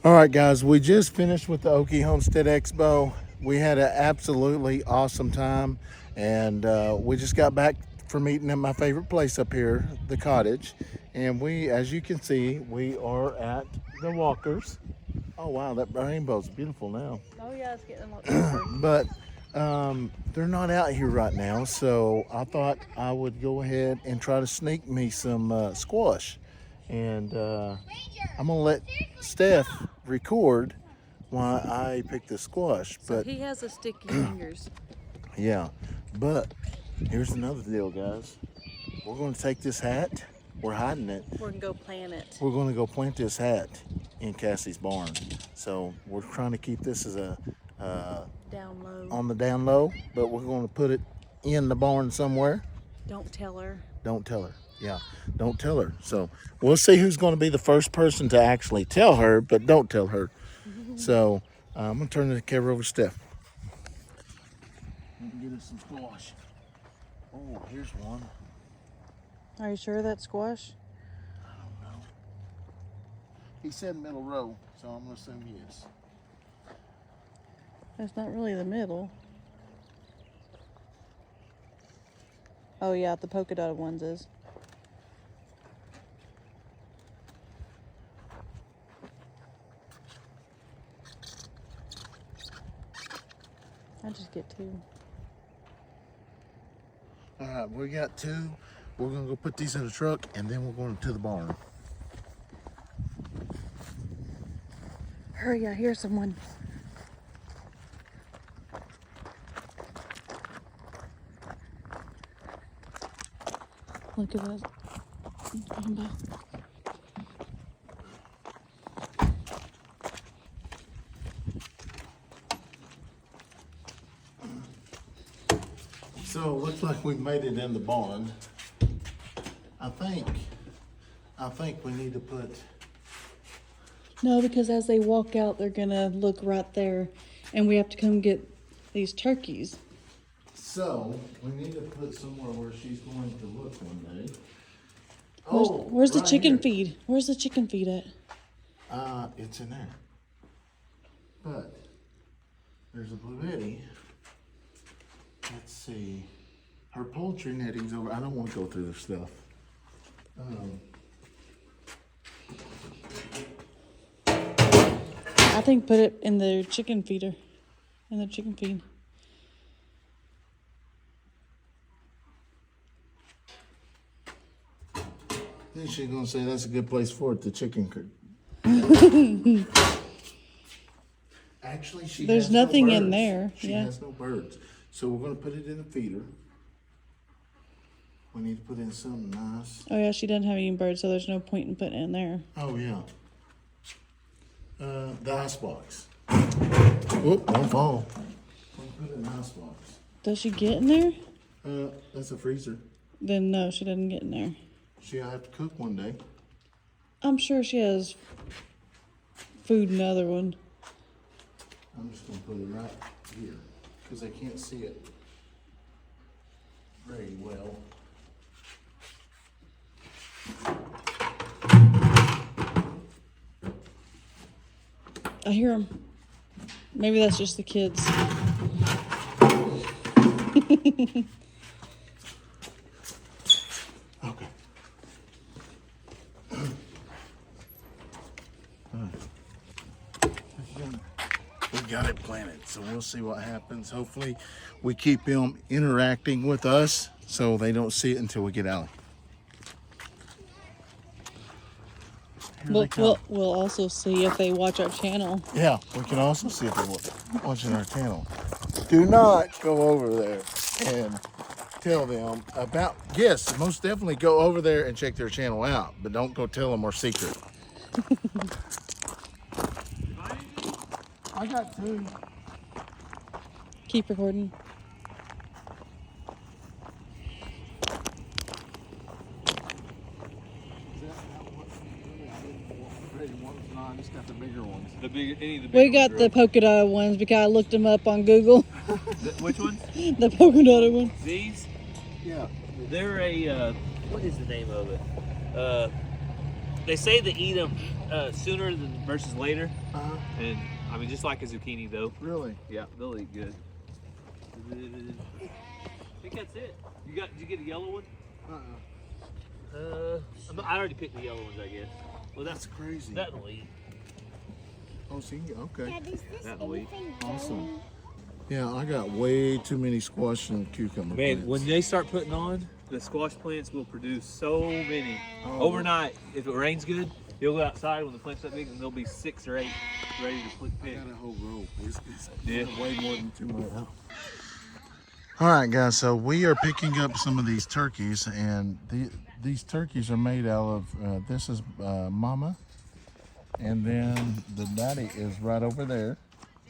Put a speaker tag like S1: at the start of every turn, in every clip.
S1: All right, guys, we just finished with the Okie Homestead Expo. We had an absolutely awesome time, and we just got back from eating at my favorite place up here, the cottage. And we, as you can see, we are at the Walkers. Oh, wow, that rainbow's beautiful now.
S2: Oh yeah, it's getting a lot deeper.
S1: But they're not out here right now, so I thought I would go ahead and try to sneak me some squash. And I'm gonna let Steph record while I pick the squash.
S2: So
S1: But
S2: he has the sticky fingers.
S1: yeah, but here's another deal, guys. We're gonna take this hat. We're hiding it.
S2: We're gonna go plant it.
S1: We're gonna go plant this hat in Cassie's barn. So we're trying to keep this as a
S2: Down low.
S1: on the down low, but we're gonna put it in the barn somewhere.
S2: Don't tell her.
S1: Don't tell her. Yeah, don't tell her. So we'll see who's going to be the first person to actually tell her, but don't tell her. So I'm going to turn the camera over to Steph. Get us some squash. Oh, here's one.
S2: Are you sure that's squash?
S1: I don't know. He said middle row, so I'm going to assume yes.
S2: That's not really the middle. Oh yeah, the polka dotted ones is. I just get two.
S1: All right, we got two. We're going to go put these in the truck, and then we're going to the barn.
S2: Hurry, I hear someone. Look at that.
S1: So it looks like we've made it in the barn. I think we need to put.
S2: No, because as they walk out, they're gonna look right there, and we have to come get these turkeys.
S1: So we need to put somewhere where she's going to look one day.
S2: Where's the
S1: right
S2: chicken
S1: here.
S2: feed? Where's the chicken feed at?
S1: It's in there. But there's a blue Eddy. Let's see. Her poultry netting's over. I don't want to go through this stuff.
S2: I think put it in the chicken feeder, in the chicken feed.
S1: Then she's gonna say that's a good place for it, the chicken coop. Actually,
S2: There's
S1: has no
S2: nothing in
S1: birds.
S2: there,
S1: She
S2: yeah.
S1: has no birds. So we're gonna put it in a feeder. We need to put in something nice.
S2: Oh yeah, she doesn't have any birds, so there's no point in putting it in there.
S1: Oh yeah. The ice box. Whoop, don't fall. We'll put it in the ice box.
S2: Does she get in there?
S1: That's a freezer.
S2: Then no, she doesn't get in there.
S1: She'll have to cook one day.
S2: I'm sure she has food in the other one.
S1: I'm just gonna put it right here because I can't see it very well.
S2: I hear them. Maybe that's just the kids.
S1: Okay. We got it planted, so we'll see what happens. Hopefully, we keep them interacting with us so they don't see it until we get out.
S2: We'll also see if they watch our channel.
S1: Yeah, we can also see if they're watching our channel. Do not go over there and tell them about, yes, most definitely go over there and check their channel out, but don't go tell them our secret. I got two.
S2: Keep recording.
S1: I just got the bigger ones.
S3: The big, any of the big
S2: We got
S3: ones,
S2: the polka dot ones because I looked them up on Google.
S3: which ones?
S2: The polka dotted ones.
S3: These?
S1: Yeah.
S3: They're a, what is the name of it? They say they eat them sooner than versus later. And I mean, just like a zucchini though.
S1: Really?
S3: Yeah, they'll eat good. I think that's it. Did you get a yellow one? I already picked the yellow ones, I guess. Well,
S1: That's crazy.
S3: that'll eat.
S1: Oh, see, okay.
S4: Dad, is this
S3: That'll eat.
S4: anything
S1: Awesome.
S4: jelly?
S1: Yeah, I got way too many squash and cucumber
S3: Man,
S1: plants.
S3: when they start putting on, the squash plants will produce so many.
S1: Oh.
S3: Overnight, if it rains good, you'll go outside when the plant's that big and there'll be 6 or 8 ready to
S1: I
S3: pick.
S1: got a whole row. It's
S3: Yeah.
S1: way more than 2 more. All right, guys. So we are picking up some of these turkeys, and these turkeys are made out of. This is Mama, and then the daddy is right over there.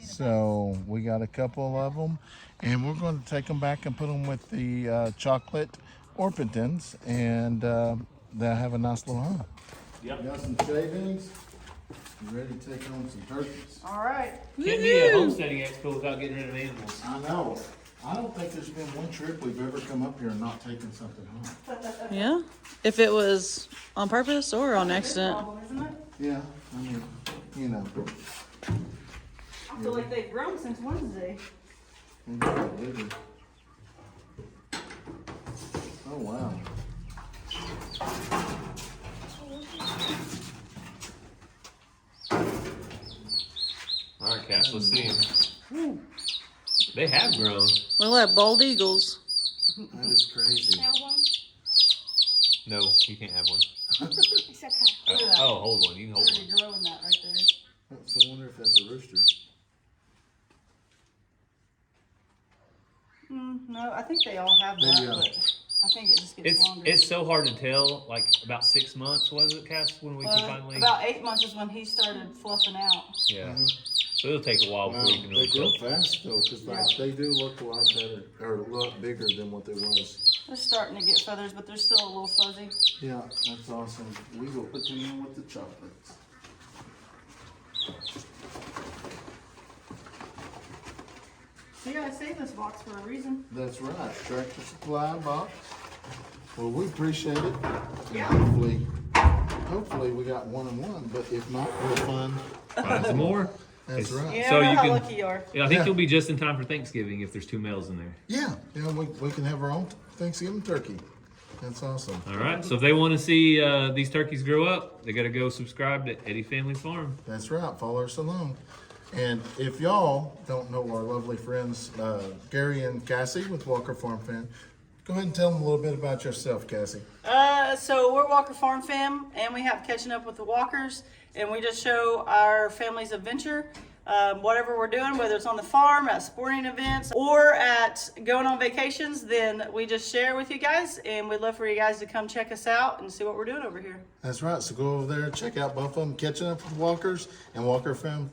S1: So we got a couple of them, and we're going to take them back and put them with the chocolate orpingtons, and they'll have a nice little home.
S3: Yep.
S1: Got some shavings. You ready to take home some turkeys?
S2: All right.
S3: Can't be a homesteading expo without getting rid of animals.
S1: I know. I don't think there's been one trip we've ever come up here and not taken something home.
S2: Yeah. If it was on purpose or on accident.
S1: Yeah, I mean, you know.
S2: I feel like they've grown since Wednesday.
S1: Oh, wow.
S3: All right, Cass, let's see them. They have grown.
S2: Look at bald eagles.
S1: That is crazy.
S4: Have one?
S3: No, you can't have one.
S4: It's okay.
S3: Oh, hold one. You can hold one.
S2: Already growing that right there.
S1: So I wonder if that's a rooster.
S2: No, I think they all have that,
S1: Yeah.
S2: but I think it just gets longer.
S3: It's so hard to tell. Like about 6 months was it, Cass, when we could finally?
S2: About 8 months is when he started fluffing out.
S3: Yeah. So it'll take a while
S1: Wow,
S3: before you can
S1: they
S3: really
S1: grow
S3: tell.
S1: fast though, because like, they do look a lot better, or a lot bigger than what they was.
S2: They're starting to get feathers, but they're still a little fuzzy.
S1: Yeah, that's awesome. We will put them in with the chocolates.
S2: So yeah, I saved this box for a reason.
S1: That's right, Tractor Supply box. Well, we appreciate it.
S2: Yeah.
S1: Hopefully we got 1 and 1, but if not, we'll find.
S3: Find some more.
S1: That's right.
S2: You
S3: So
S2: never know
S3: you
S2: how
S3: can-
S2: lucky you are.
S3: Yeah, I think
S1: Yeah.
S3: you'll be just in time for Thanksgiving if there's 2 males in there.
S1: Yeah, we can have our own Thanksgiving turkey. That's awesome.
S3: All right. So if they want to see these turkeys grow up, they got to go subscribe to Eddy Family Farm.
S1: That's right. Follow us along. And if y'all don't know our lovely friends, Gary and Cassie with Walker Farm Fan, go ahead and tell them a little bit about yourself, Cassie.
S2: So we're Walker Farm Fam, and we have Catching Up with the Walkers, and we just show our family's adventure. Whatever we're doing, whether it's on the farm, at sporting events, or at going on vacations, then we just share with you guys, and we'd love for you guys to come check us out and see what we're doing over here.
S1: That's right. So go over there, check out both of them, Catching Up with Walkers and Walker Farm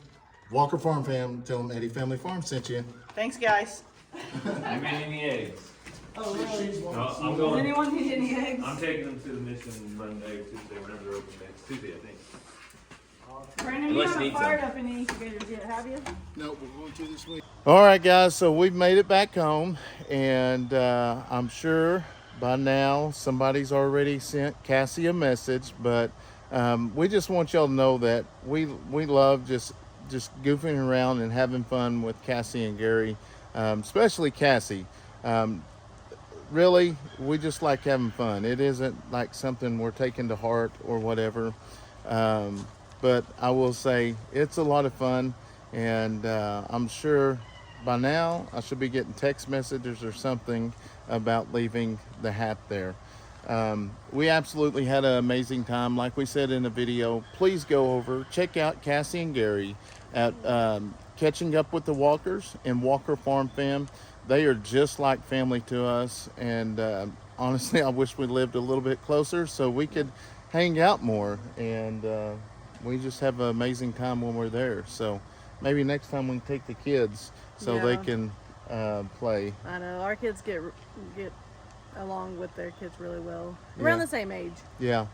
S1: Fam. Tell them Eddy Family Farm sent you.
S2: Thanks, guys.
S3: You get any eggs?
S2: Oh, really?
S3: No, I'm
S2: Does
S3: going.
S2: anyone need any eggs?
S3: I'm taking them to the mission Monday, Tuesday, whenever they're open next. Tuesday, I think.
S2: Brandon, you
S3: Unless
S2: haven't
S3: you need
S2: fired
S3: some.
S2: up any incubators yet, have you?
S1: No, we're going to this week. All right, guys. So we've made it back home, and I'm sure by now somebody's already sent Cassie a message. But we just want y'all to know that we love just goofing around and having fun with Cassie and Gary, especially Cassie. Really, we just like having fun. It isn't like something we're taking to heart or whatever. But I will say it's a lot of fun, and I'm sure by now I should be getting text messages or something about leaving the hat there. We absolutely had an amazing time. Like we said in the video, please go over, check out Cassie and Gary at Catching Up with the Walkers and Walker Farm Fam. They are just like family to us, and honestly, I wish we lived a little bit closer so we could hang out more, and we just have an amazing time when we're there. So maybe next time we can take the kids so they
S2: Yeah.
S1: can play.
S2: I know our kids get along with their kids really well.
S1: Around
S2: the same age.
S1: Yeah.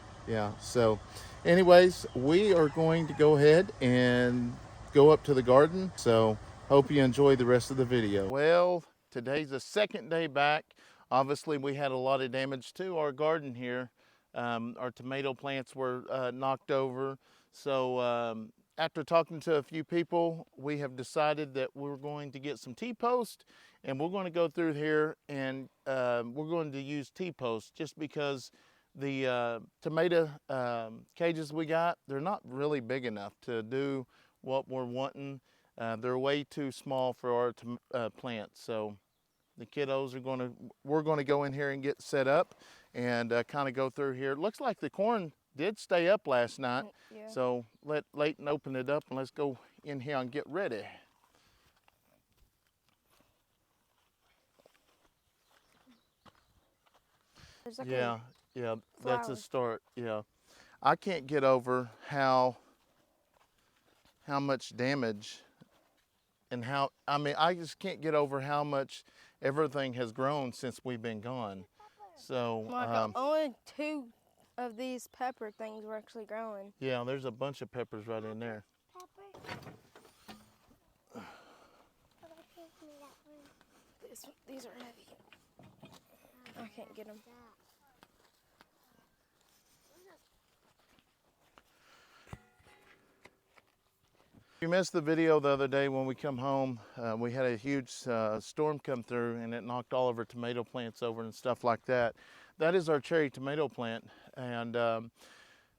S1: So anyways, we are going to go ahead and go up to the garden. So hope you enjoy the rest of the video. Well, today's the second day back. Obviously, we had a lot of damage to our garden here. Our tomato plants were knocked over. So after talking to a few people, we have decided that we're going to get some T-post, and we're going to go through here and we're going to use T-post just because the tomato cages we got, they're not really big enough to do what we're wanting. They're way too small for our plants. So the kiddos are we're going to go in here and get set up and kind of go through here. It looks like the corn did stay up last night.
S4: Yeah.
S1: So let Leighton open it up and let's go in here and get ready.
S4: There's like
S1: Yeah, that's a
S4: flower.
S1: start. Yeah, I can't get over how much damage and I just can't get over how much everything has grown since we've been gone. So
S4: Only 2 of these pepper things were actually growing.
S1: yeah, there's a bunch of peppers right in there.
S4: These are heavy. I can't get them.
S1: If you missed the video the other day when we come home, we had a huge storm come through and it knocked all of our tomato plants over and stuff like that. That is our cherry tomato plant. And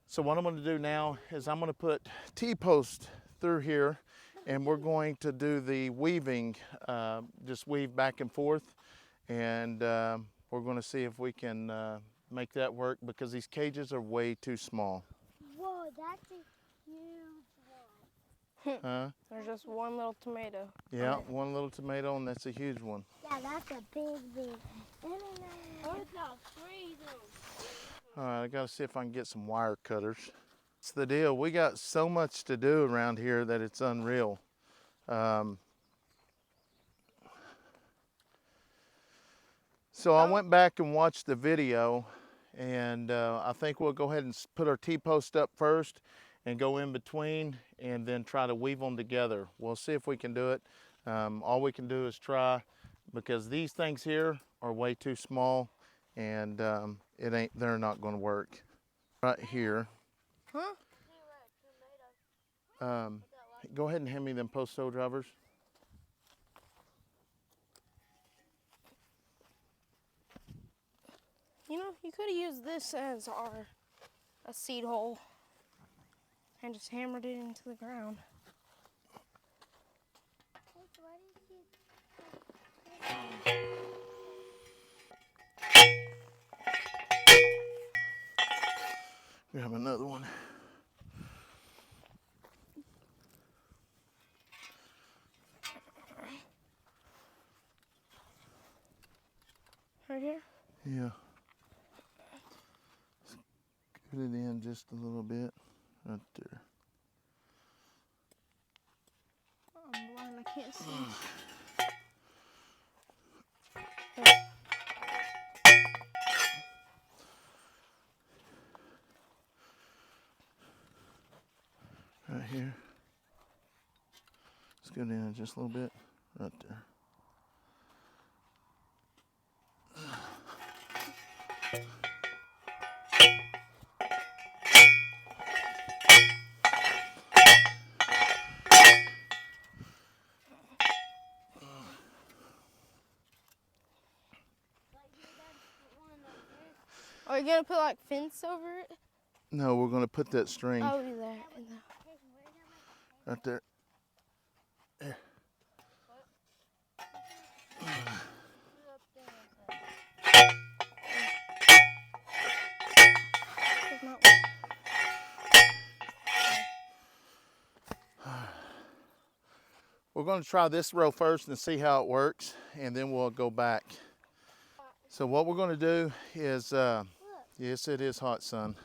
S1: so what I'm going to do now is I'm going to put T-post through here and we're going to do the weaving, just weave back and forth. And we're going to see if we can make that work because these cages are way too small.
S5: Whoa, that's a huge one.
S1: Huh?
S4: There's just one little tomato.
S1: Yeah, one little tomato and that's a huge one.
S5: Yeah, that's a big. Oh, it's not freezing.
S1: All right, I gotta see if I can get some wire cutters. It's the deal. We got so much to do around here that it's unreal. So I went back and watched the video, and I think we'll go ahead and put our T-post up first and go in between and then try to weave them together. We'll see if we can do it. All we can do is try because these things here are way too small and they're not going to work. Right here.
S4: Huh?
S1: Go ahead and hand me them post-hole drivers.
S4: You know, you could have used this as a seed hole and just hammered it into the ground.
S1: Grab another one.
S4: Right here?
S1: Yeah. Scoot it in just a little bit. Right there.
S4: I'm blind, I can't see.
S1: Right here. Scoot it in just a little bit. Right there.
S4: Are you gonna put like fence over it?
S1: No, we're gonna put that string
S4: Oh, do that.
S1: right there. There.
S4: There's not one.
S1: We're going to try this row first and see how it works, and then we'll go back. So what we're going to do is, yes, it is hot, son.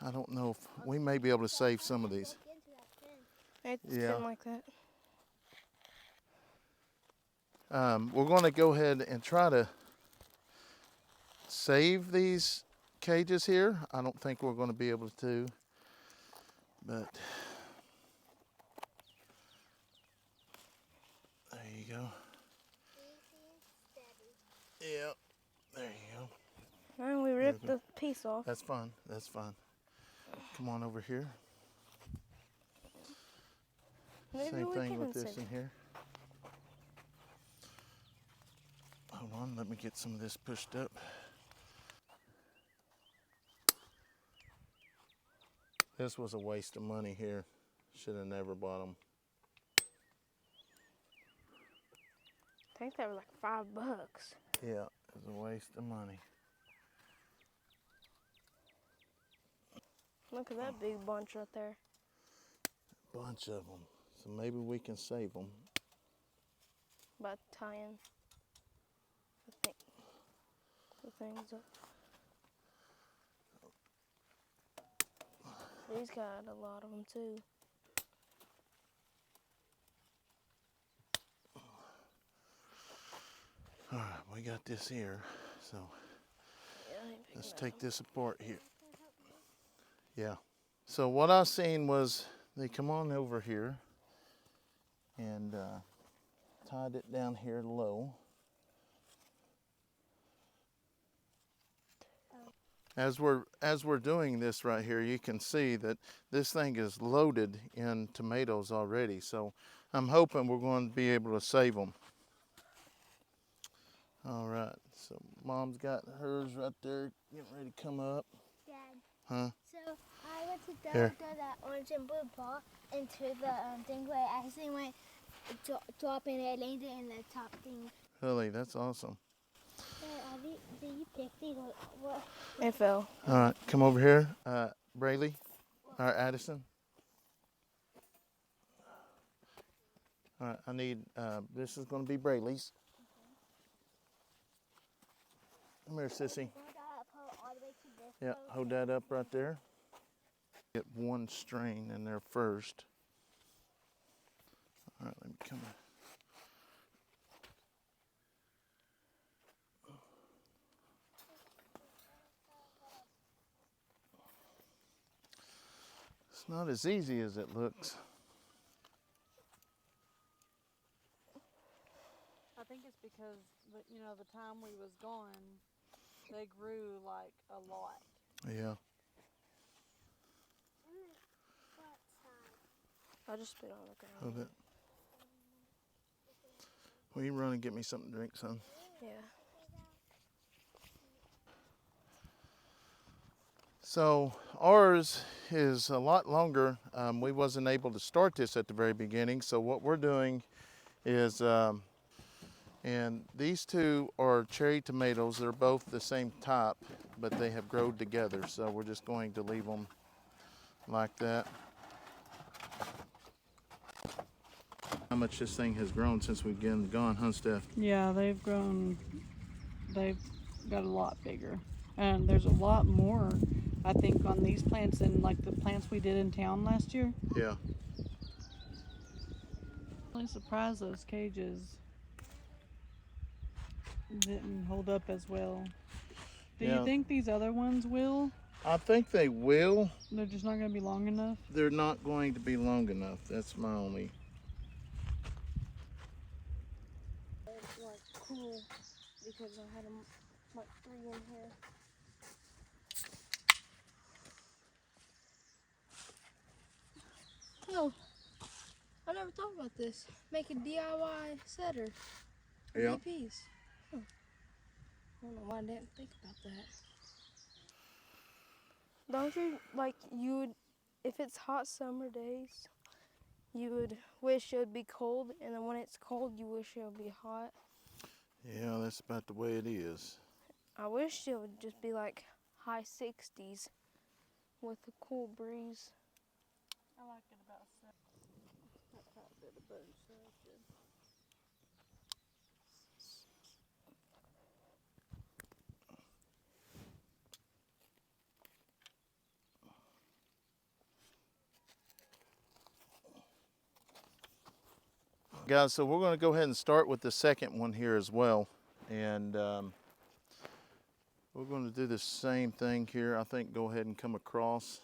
S1: I don't know if we may be able to save some of these.
S4: It's
S1: Yeah.
S4: been like that.
S1: We're going to go ahead and try to save these cages here. I don't think we're going to be able to, but there you go. Yep, there you go.
S4: And we ripped the piece off.
S1: That's fine, that's fine. Come on over here.
S4: Maybe
S1: Same
S4: we
S1: thing
S4: can
S1: with this
S4: save
S1: in
S4: it.
S1: here. Hold on, let me get some of this pushed up. This was a waste of money here. Should have never bought them.
S4: I think they were like $5.
S1: Yeah, it was a waste of money.
S4: Look at that big bunch right there.
S1: Bunch of them. So maybe we can save them.
S4: By tying the things up. These got a lot of them too.
S1: All right, we got this here. So
S4: Yeah, I ain't
S1: let's
S4: picking
S1: take this apart here. Yeah. So what I seen was they come on over here and tied it down here low. As we're doing this right here, you can see that this thing is loaded in tomatoes already. So I'm hoping we're going to be able to save them. All right. So Mom's got hers right there, getting ready to come up.
S5: Dad.
S1: Huh?
S5: So I went to
S1: Here.
S5: throw that orange and blue ball into the thing where I accidentally went dropping it, landed in the top thing.
S1: Really, that's awesome.
S5: Did you pick these? What?
S4: It fell.
S1: All right, come over here, Braylee, or Addison. All right, I need, this is going to be Braylee's. Come here, sissy. Yeah, hold that up right there. Get one strain in there first. All right, let me come in. It's not as easy as it looks.
S6: I think it's because, the time we was gone, they grew like a lot.
S1: Yeah.
S4: I just spit on the ground.
S1: Hold it. Will you run and get me something to drink, son?
S4: Yeah.
S1: So ours is a lot longer. We wasn't able to start this at the very beginning. So what we're doing is, and these two are cherry tomatoes. They're both the same type, but they have grown together. So we're just going to leave them like that. How much this thing has grown since we've been gone, huh, Steph?
S6: Yeah, they've grown. They've got a lot bigger, and there's a lot more, I think, on these plants than like the plants we did in town last year.
S1: Yeah.
S6: I'm really surprised those cages didn't hold up as well. Do
S1: Yeah.
S6: you think these other ones will?
S1: I think they will.
S6: They're just not going to be long enough?
S1: They're not going to be long enough. That's my only.
S4: Like cool because I had them like 3 in here. Oh, I never thought about this. Make a DIY setter. For
S1: Yeah.
S4: DPs. Huh. I don't know why I didn't think about that. Don't you like you would, if it's hot summer days, you would wish it would be cold, and then when it's cold, you wish it would be hot.
S1: Yeah, that's about the way it is.
S4: I wish it would just be like high 60s with a cool breeze.
S6: I like it about 7. That's how I did a bunch, so that's good.
S1: Guys, so we're going to go ahead and start with the second one here as well. And we're going to do the same thing here. I think go ahead and come across.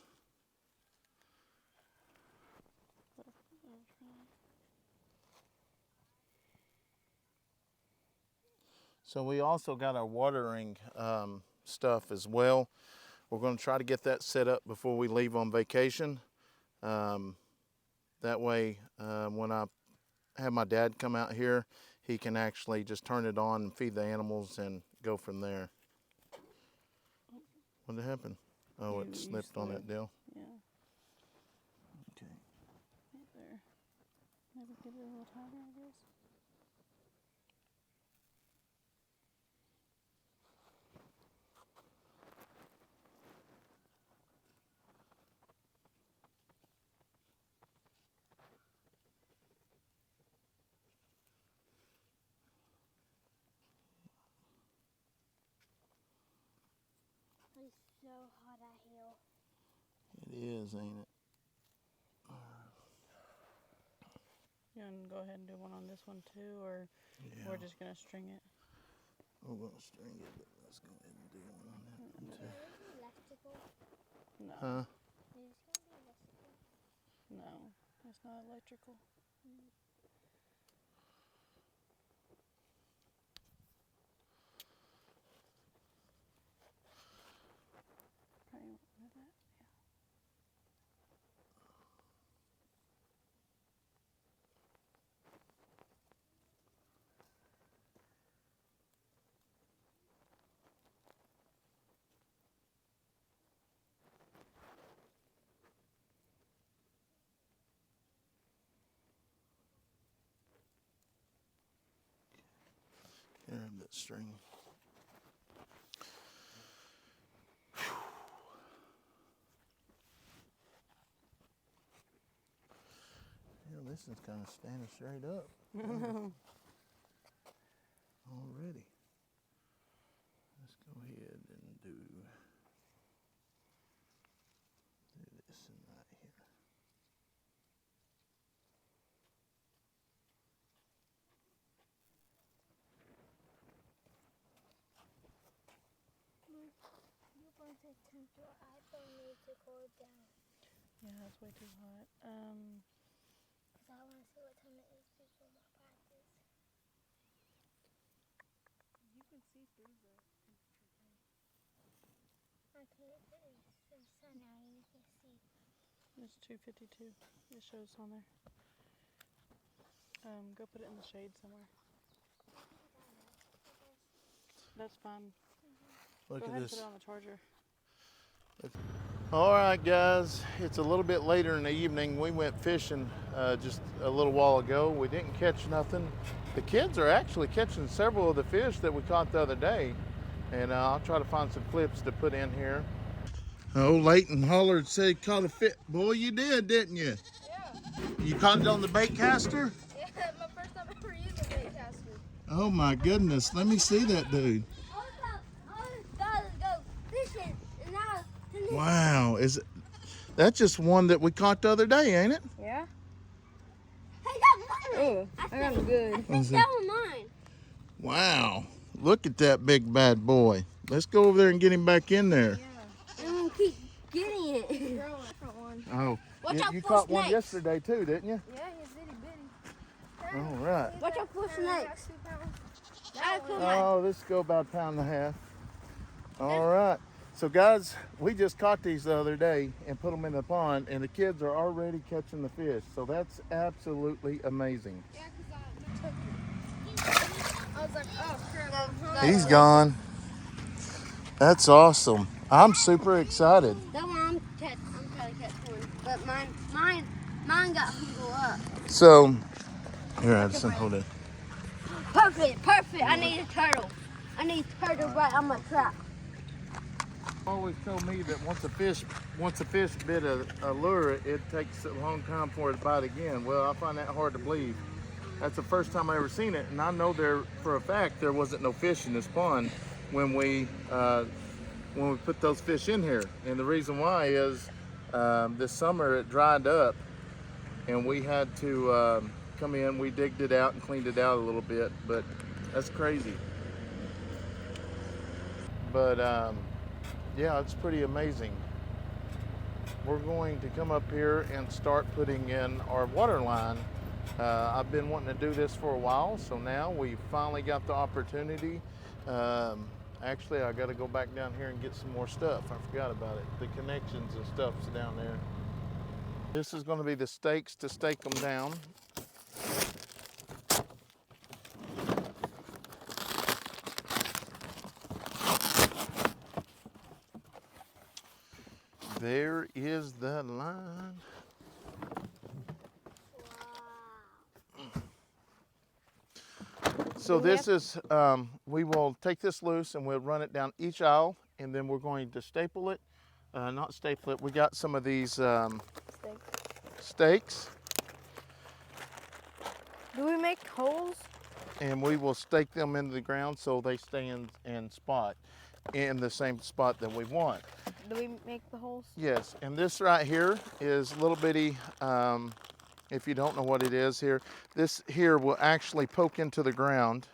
S1: So we also got our watering stuff as well. We're going to try to get that set up before we leave on vacation. That way, when I have my dad come out here, he can actually just turn it on and feed the animals and go from there. What happened? Oh, it
S6: You
S1: slipped on that deal.
S6: Yeah.
S1: Okay.
S6: Right there. Maybe get it a little tighter, I guess.
S5: It's so hot out here.
S1: It is, ain't it?
S6: You want to go ahead and do one on this one too, or
S1: Yeah.
S6: we're just gonna string it?
S1: We're gonna string it, but let's go ahead and do one on that one too.
S5: Electrical.
S6: No.
S1: Huh?
S5: It's gonna be electrical.
S6: No, it's not electrical. Probably won't do that.
S1: Grab that string. Yeah, this is kind of standing straight up already. Let's go ahead and do this and right here.
S5: You're going to turn your iPhone need to cool down.
S6: Yeah, that's way too hot.
S5: Because I want to see what time it is before my practice.
S6: You can see through the
S5: Okay, it's the sun out and you can see.
S6: It's 2:52. It shows on there. Go put it in the shade somewhere. That's fine.
S1: Look
S6: Go
S1: at
S6: ahead and
S1: this.
S6: put it on the charger.
S1: All right, guys, it's a little bit later in the evening. We went fishing just a little while ago. We didn't catch nothing. The kids are actually catching several of the fish that we caught the other day, and I'll try to find some clips to put in here. Oh, Leighton hollered, said he caught a fish. Boy, you did, didn't you?
S4: Yeah.
S1: You caught it on the bait caster?
S4: Yeah, my first time ever using a bait caster.
S1: Oh my goodness, let me see that dude.
S5: Let's go fishing. And now,
S1: Wow, that's just one that we caught the other day, ain't it?
S4: Yeah.
S5: hey, that's mine.
S4: Oh, I got him good.
S5: I think that was mine.
S1: Wow, look at that big bad boy. Let's go over there and get him back in there.
S5: I'm going to keep getting it.
S4: Different one.
S1: Oh,
S5: Watch out
S1: you
S5: for
S1: caught one
S5: snakes.
S1: yesterday too, didn't you?
S4: Yeah, he's itty bitty.
S1: All right.
S5: Watch out for snakes.
S4: 2 pounds.
S5: I put mine.
S1: Oh, this go about a pound and a half. All right. So guys, we just caught these the other day and put them in the pond, and the kids are already catching the fish. So that's absolutely amazing.
S4: Yeah, because I was like, oh crap.
S1: He's gone. That's awesome. I'm super excited.
S5: That one I'm trying to catch one, but mine got hung up.
S1: So, here, Addison, hold it.
S5: Perfect. I need a turtle. I need a turtle right on my trap.
S1: Always told me that once a fish bit a lure, it takes a long time for it to bite again. Well, I find that hard to believe. That's the first time I ever seen it, and I know for a fact there wasn't no fish in this pond when we put those fish in here. And the reason why is this summer it dried up, and we had to come in. We digged it out and cleaned it out a little bit, but that's crazy. But yeah, it's pretty amazing. We're going to come up here and start putting in our water line. I've been wanting to do this for a while, so now we finally got the opportunity. Actually, I got to go back down here and get some more stuff. I forgot about it. The connections and stuff's down there. This is going to be the stakes to stake them down. There is the line. So this is, we will take this loose and we'll run it down each aisle, and then we're going to staple it. Not staple it, we got some of these stakes.
S4: Do we make holes?
S1: And we will stake them into the ground so they stay in the same spot that we want.
S4: Do we make the holes?
S1: Yes, and this right here is a little bitty, if you don't know what it is here, this here will actually poke into the ground.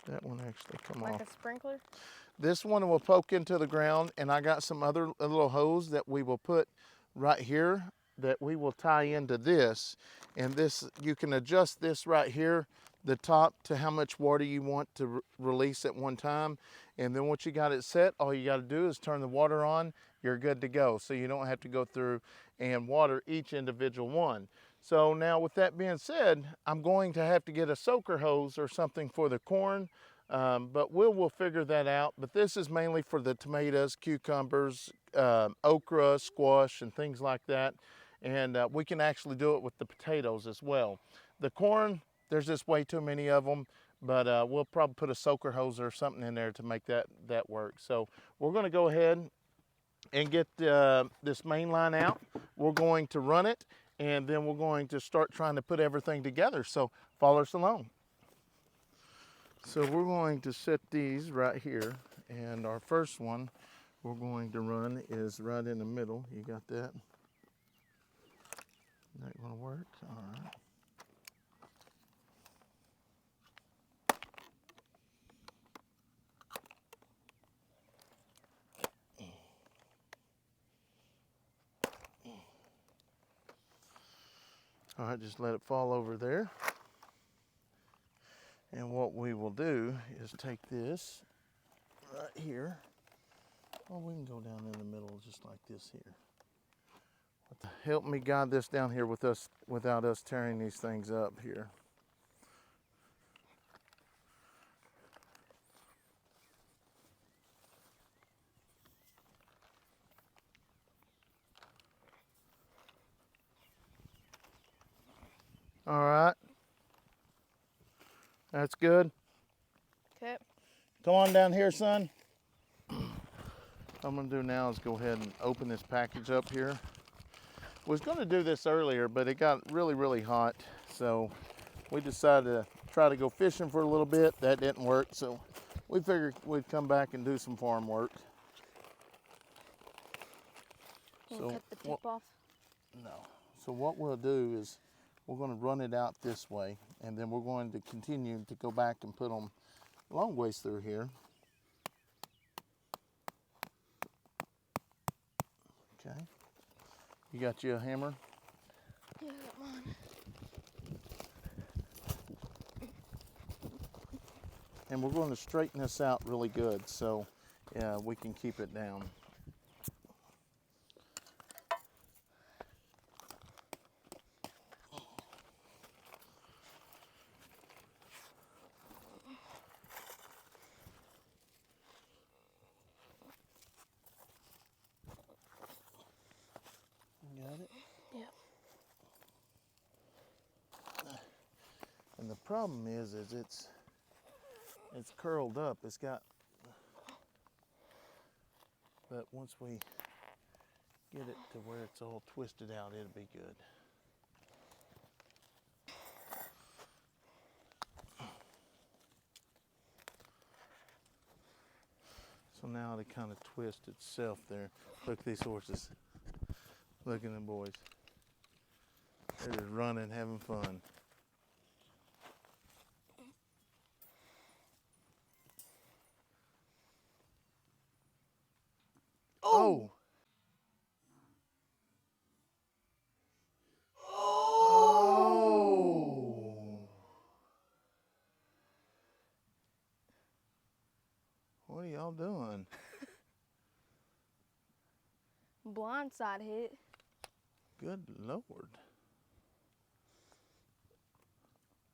S1: That one actually come off.
S4: Like a sprinkler?
S1: This one will poke into the ground, and I got some other little hose that we will put right here that we will tie into this. And this, you can adjust this right here, the top, to how much water you want to release at one time. And then once you got it set, all you got to do is turn the water on. You're good to go. So you don't have to go through and water each individual one. So now with that being said, I'm going to have to get a soaker hose or something for the corn, but we'll figure that out. But this is mainly for the tomatoes, cucumbers, okra, squash, and things like that. And we can actually do it with the potatoes as well. The corn, there's just way too many of them, but we'll probably put a soaker hose or something in there to make that work. So we're going to go ahead and get this main line out. We're going to run it, and then we're going to start trying to put everything together. So follow us along. So we're going to set these right here, and our first one we're going to run is right in the middle. You got that? That gonna work? All right. All right, just let it fall over there. And what we will do is take this right here. Well, we can go down in the middle just like this here. Help me guide this down here with us without us tearing these things up here. All right. That's good.
S4: Okay.
S1: Come on down here, son. What I'm gonna do now is go ahead and open this package up here. Was gonna do this earlier, but it got really, really hot. So we decided to try to go fishing for a little bit. That didn't work. So we figured we'd come back and do some farm work.
S4: Can you cut the tip off?
S1: No. So what we'll do is we're going to run it out this way, and then we're going to continue to go back and put them a long ways through here. Okay. You got you a hammer?
S4: Yeah, I got mine.
S1: And we're going to straighten this out really good so we can keep it down. Got it?
S4: Yeah.
S1: And the problem is it's curled up. It's got, but once we get it to where it's all twisted out, it'll be good. So now to kind of twist itself there. Look at these horses. Look at them boys. They're just running, having fun. Oh! Oh! What are y'all doing?
S4: Blindside hit.
S1: Good Lord.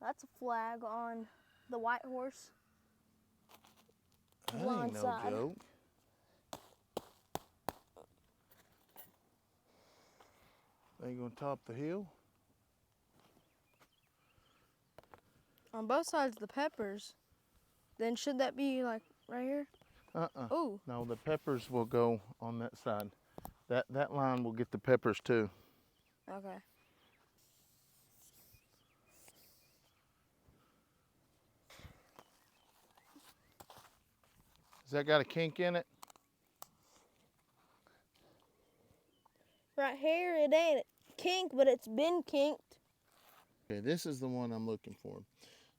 S4: That's a flag on the white horse.
S1: That
S4: Blind
S1: ain't no
S4: side.
S1: joke. They gonna top the hill?
S4: On both sides of the peppers. Then should that be like right here?
S1: Uh-uh.
S4: Ooh.
S1: No, the peppers will go on that side. That line will get the peppers too.
S4: Okay.
S1: Has that got a kink in it?
S4: Right here, it ain't kink, but it's been kinked.
S1: Okay, this is the one I'm looking for.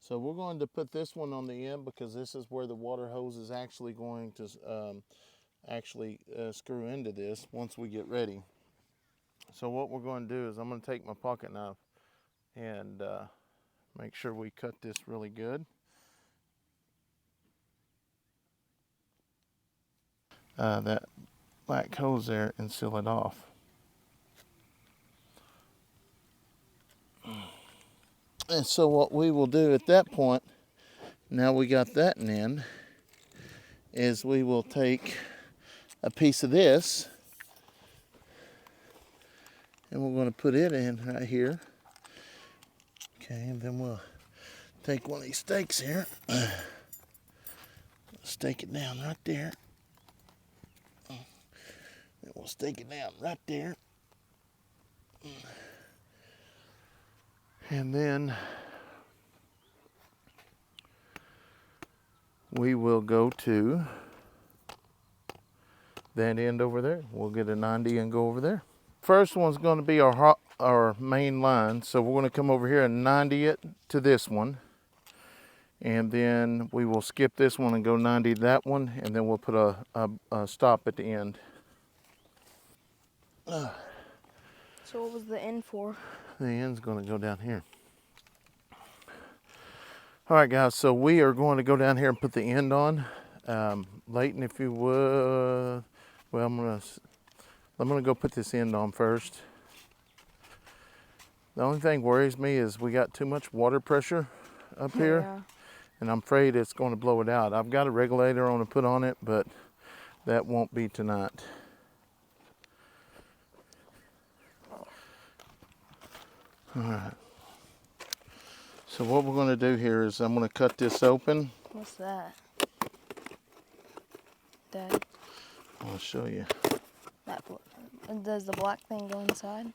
S1: So we're going to put this one on the end because this is where the water hose is actually going to screw into this once we get ready. So what we're going to do is I'm going to take my pocket knife and make sure we cut this really good. That black hose there and seal it off. And so what we will do at that point, now we got that in, is we will take a piece of this and we're going to put it in right here. Okay, and then we'll take one of these stakes here, stake it down right there. Then we'll stake it down right there. And then we will go to that end over there. We'll get a 90 and go over there. First one's going to be our main line. So we're going to come over here and 90 it to this one. And then we will skip this one and go 90 to that one. And then we'll put a stop at the end.
S4: So what was the end for?
S1: The end's going to go down here. All right, guys, so we are going to go down here and put the end on. Leighton, if you would, well, I'm gonna go put this end on first. The only thing worries me is we got too much water pressure up here,
S4: Yeah.
S1: and I'm afraid it's going to blow it out. I've got a regulator I want to put on it, but that won't be tonight. All right. So what we're going to do here is I'm going to cut this open.
S4: What's that? Dad,
S1: I'll show you.
S4: does the black thing go inside?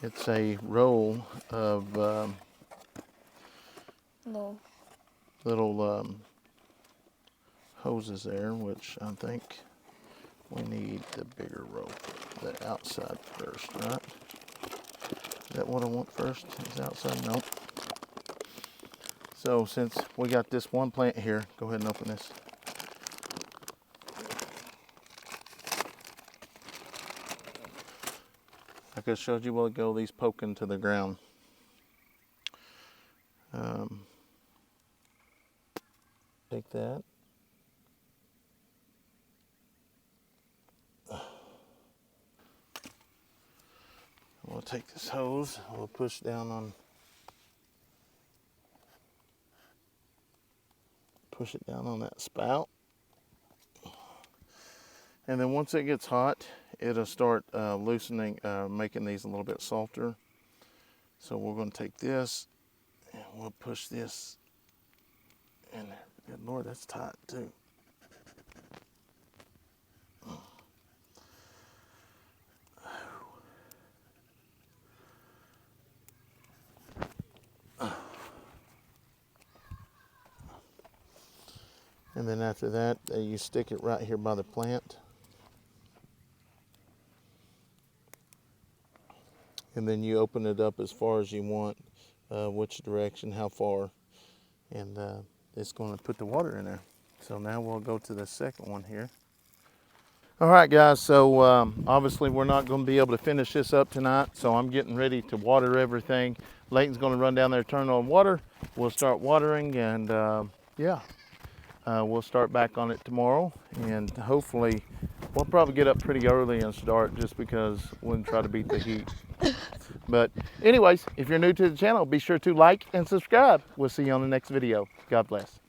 S1: It's a roll of
S4: No.
S1: little hoses there, which I think we need the bigger roll, the outside first, right? Is that what I want first? Is outside? Nope. So since we got this one plant here, go ahead and open this. Like I showed you a while ago, these poke into the ground. Take that. We'll take this hose, we'll push down on, push it down on that spout. And then once it gets hot, it'll start loosening, making these a little bit softer. So we're going to take this and we'll push this in there. Good Lord, that's tight too. And then after that, you stick it right here by the plant. And then you open it up as far as you want, which direction, how far. And it's going to put the water in there. So now we'll go to the second one here. All right, guys, so obviously we're not going to be able to finish this up tonight, so I'm getting ready to water everything. Leighton's going to run down there, turn on water. We'll start watering, and yeah. We'll start back on it tomorrow, and hopefully we'll probably get up pretty early and start just because we'll try to beat the heat. But anyways, if you're new to the channel, be sure to like and subscribe. We'll see you on the next video. God bless.